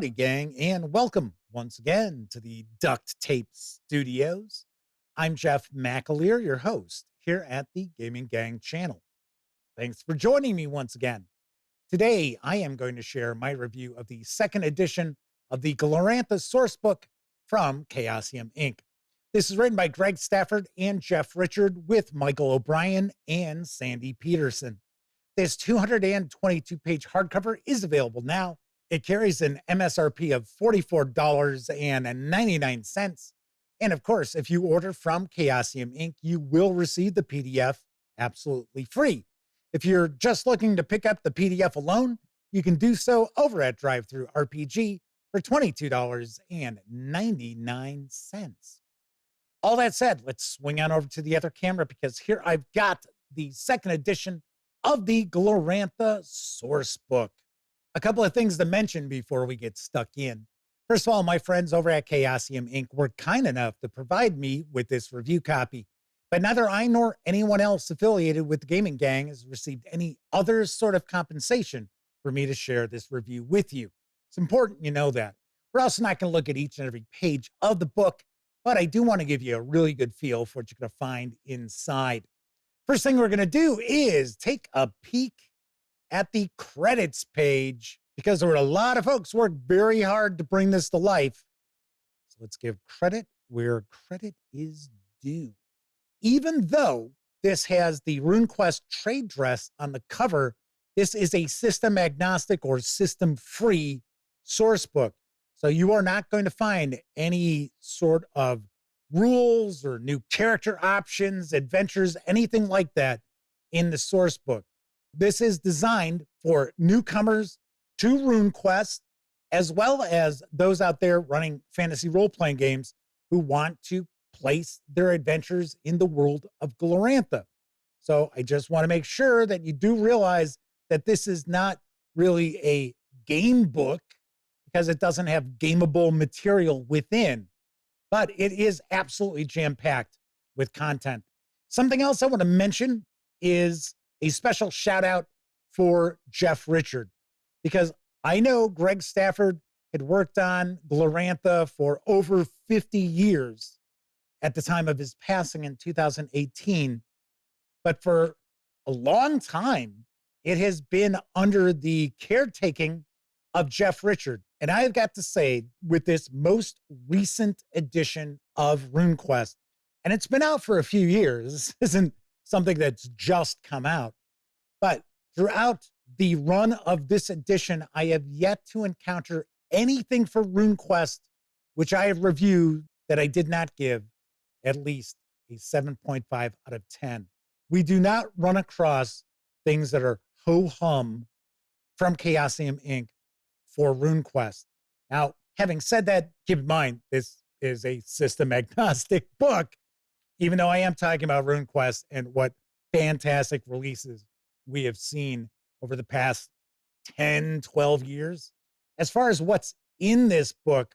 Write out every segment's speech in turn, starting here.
howdy, gang, and welcome once again to the Duct Tape Studios. I'm Jeff McAleer, your host here at the Gaming Gang channel. Thanks for joining me once again. Today, I am going to share my review of the second edition of the Glorantha Sourcebook from Chaosium Inc. This is written by Greg Stafford and Jeff Richard with Michael O'Brien and Sandy Peterson. This 222-page hardcover is available now. It carries an MSRP of $44.99. And of course, if you order from Chaosium Inc., you will receive the PDF absolutely free. If you're just looking to pick up the PDF alone, you can do so over at DriveThruRPG for $22.99. All that said, let's swing on over to the other camera because here I've got the second edition of the Glorantha Sourcebook. A couple of things to mention before we get stuck in. First of all, my friends over at Chaosium Inc. were kind enough to provide me with this review copy, but neither I nor anyone else affiliated with the Gaming Gang has received any other sort of compensation for me to share this review with you. It's important you know that. We're also not going to look at each and every page of the book, but I do want to give you a really good feel for what you're going to find inside. First thing we're going to do is take a peek at the credits page because there were a lot of folks who worked very hard to bring this to life. So let's give credit where credit is due. Even though this has the RuneQuest trade dress on the cover, this is a system agnostic or system free source book. So you are not going to find any sort of rules or new character options, adventures, anything like that in the source book. This is designed for newcomers to RuneQuest, as well as those out there running fantasy role-playing games who want to place their adventures in the world of Glorantha. So I just want to make sure that you do realize that this is not really a game book because it doesn't have gameable material within, but it is absolutely jam-packed with content. Something else I want to mention is a special shout out for Jeff Richard, because I know Greg Stafford had worked on Glorantha for over 50 years at the time of his passing in 2018. But for a long time, it has been under the caretaking of Jeff Richard. And I've got to say, with this most recent edition of RuneQuest, and it's been out for a few years, this isn't something that's just come out, but throughout the run of this edition, I have yet to encounter anything for RuneQuest which I have reviewed that I did not give at least a 7.5 out of 10. We do not run across things that are ho-hum from Chaosium Inc. for RuneQuest. Now, having said that, keep in mind, this is a system agnostic book, even though I am talking about RuneQuest and what fantastic releases we have seen over the past 10, 12 years. As far as what's in this book,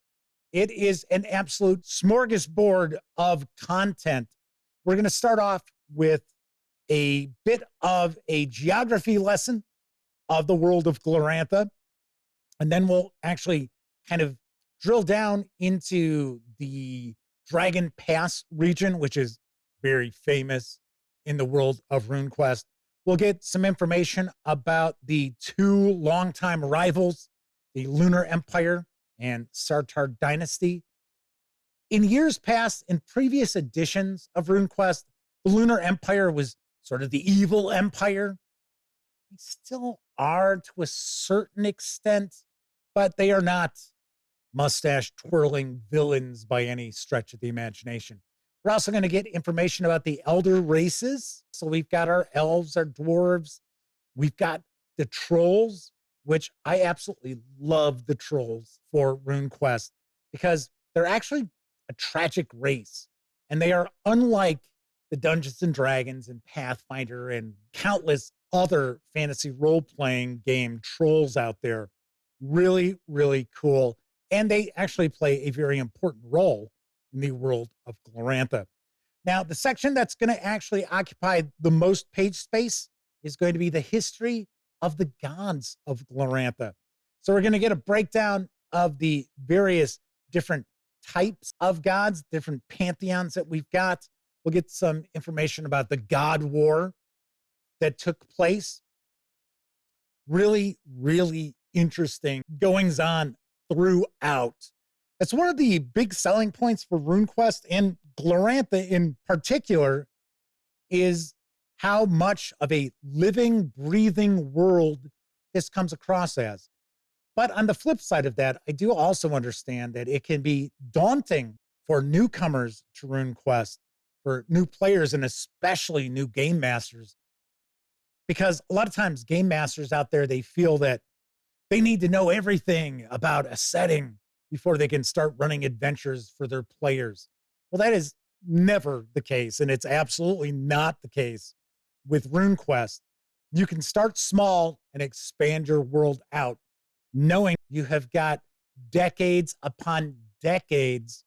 it is an absolute smorgasbord of content. We're going to start off with a bit of a geography lesson of the world of Glorantha, and then we'll actually kind of drill down into the Dragon Pass region, which is very famous in the world of RuneQuest. We'll get some information about the two longtime rivals, the Lunar Empire and Sartar Dynasty. In years past, in previous editions of RuneQuest, the Lunar Empire was sort of the evil empire. They still are to a certain extent, but they are not mustache-twirling villains by any stretch of the imagination. We're also going to get information about the elder races. So we've got our elves, our dwarves. We've got the trolls, which I absolutely love the trolls for RuneQuest because they're actually a tragic race. And they are unlike the Dungeons and Dragons and Pathfinder and countless other fantasy role-playing game trolls out there. Really, really cool. And they actually play a very important role in the world of Glorantha. Now, the section that's going to actually occupy the most page space is going to be the history of the gods of Glorantha. So we're going to get a breakdown of the various different types of gods, different pantheons that we've got. We'll get some information about the God War that took place. Really, really interesting goings on throughout. That's one of the big selling points for RuneQuest and Glorantha in particular, is how much of a living, breathing world this comes across as. But on the flip side of that, I do also understand that it can be daunting for newcomers to RuneQuest, for new players, and especially new game masters, because a lot of times game masters out there, they feel that they need to know everything about a setting before they can start running adventures for their players. Well, that is never the case, and it's absolutely not the case with RuneQuest. You can start small and expand your world out, knowing you have got decades upon decades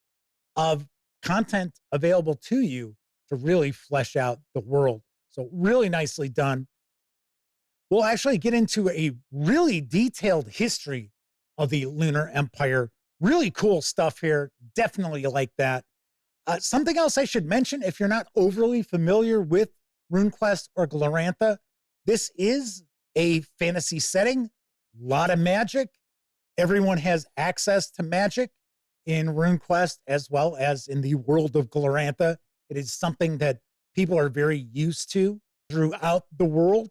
of content available to you to really flesh out the world. So really nicely done. We'll actually get into a really detailed history of the Lunar Empire. Really cool stuff here. Definitely like that. Something else I should mention, if you're not overly familiar with RuneQuest or Glorantha, this is a fantasy setting, a lot of magic. Everyone has access to magic in RuneQuest as well as in the world of Glorantha. It is something that people are very used to throughout the world.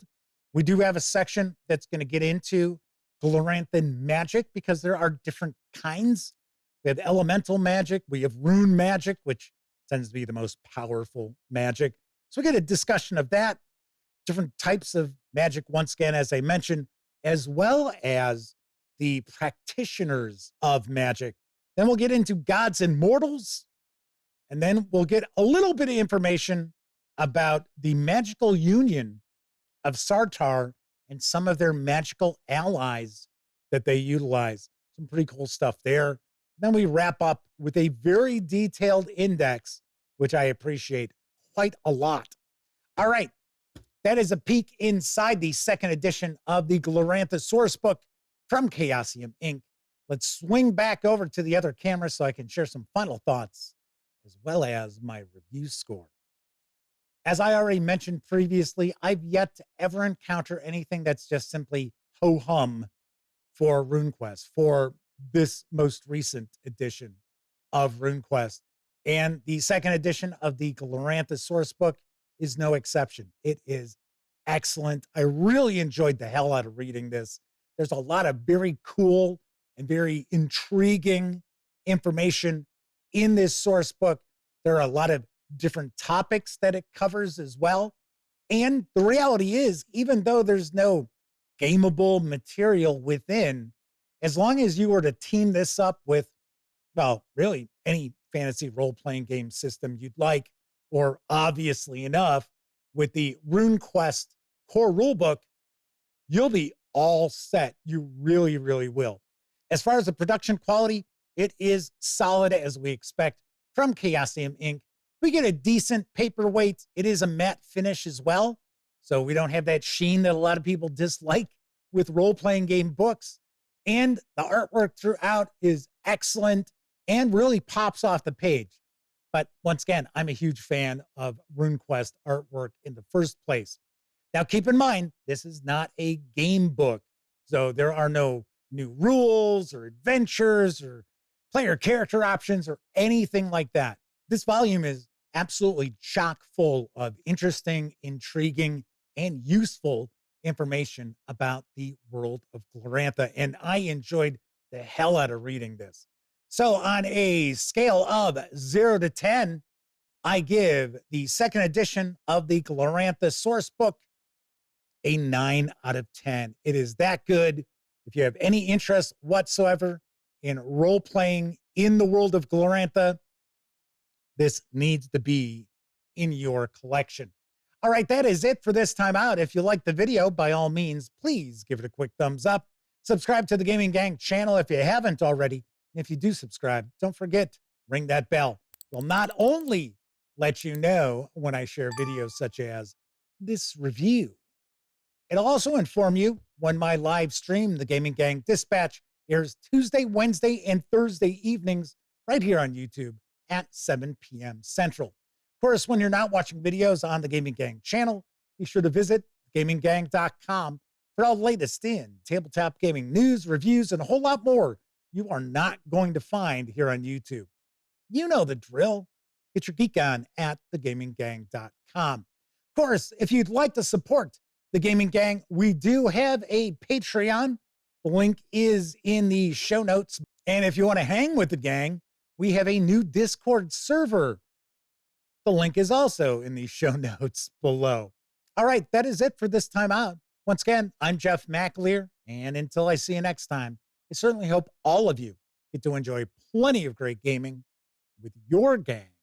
We do have a section that's going to get into Gloranthan magic because there are different kinds. We have elemental magic. We have rune magic, which tends to be the most powerful magic. So we get a discussion of that, different types of magic, once again, as I mentioned, as well as the practitioners of magic. Then we'll get into gods and mortals. And then we'll get a little bit of information about the magical union of Sartar and some of their magical allies that they utilize. Some pretty cool stuff there. Then we wrap up with a very detailed index, which I appreciate quite a lot. All right, that is a peek inside the second edition of the Glorantha Sourcebook from Chaosium Inc. Let's swing back over to the other camera so I can share some final thoughts as well as my review score. As I already mentioned previously, I've yet to ever encounter anything that's just simply ho-hum for RuneQuest, for this most recent edition of RuneQuest. And the second edition of the Glorantha Sourcebook is no exception. It is excellent. I really enjoyed the hell out of reading this. There's a lot of very cool and very intriguing information in this source book. There are a lot of different topics that it covers as well. And the reality is, even though there's no gameable material within, as long as you were to team this up with, well, really any fantasy role-playing game system you'd like, or obviously enough, with the RuneQuest core rulebook, you'll be all set. You really, really will. As far as the production quality, it is solid as we expect from Chaosium Inc. We get a decent paperweight. It is a matte finish as well, so we don't have that sheen that a lot of people dislike with role-playing game books. And the artwork throughout is excellent and really pops off the page. But once again, I'm a huge fan of RuneQuest artwork in the first place. Now, keep in mind, this is not a game book, so there are no new rules or adventures or player character options or anything like that. This volume is absolutely chock full of interesting, intriguing, and useful information about the world of Glorantha, and I enjoyed the hell out of reading this. So on a scale of 0 to 10, I give the second edition of the Glorantha Sourcebook a 9 out of 10. It is that good. If you have any interest whatsoever in role-playing in the world of Glorantha, this needs to be in your collection. All right, that is it for this time out. If you liked the video, by all means, please give it a quick thumbs up. Subscribe to the Gaming Gang channel if you haven't already. And if you do subscribe, don't forget, ring that bell. We'll not only let you know when I share videos such as this review, it'll also inform you when my live stream, the Gaming Gang Dispatch, Airs Tuesday, Wednesday, and Thursday evenings right here on YouTube at 7 p.m. Central. Of course, when you're not watching videos on the Gaming Gang channel, be sure to visit gaminggang.com for all the latest in tabletop gaming news, reviews, and a whole lot more you are not going to find here on YouTube. You know the drill. Get your geek on at thegaminggang.com. Of course, if you'd like to support the Gaming Gang, we do have a Patreon. The link is in the show notes. And if you want to hang with the gang, we have a new Discord server. The link is also in the show notes below. All right, that is it for this time out. Once again, I'm Jeff McAleer, and until I see you next time, I certainly hope all of you get to enjoy plenty of great gaming with your gang.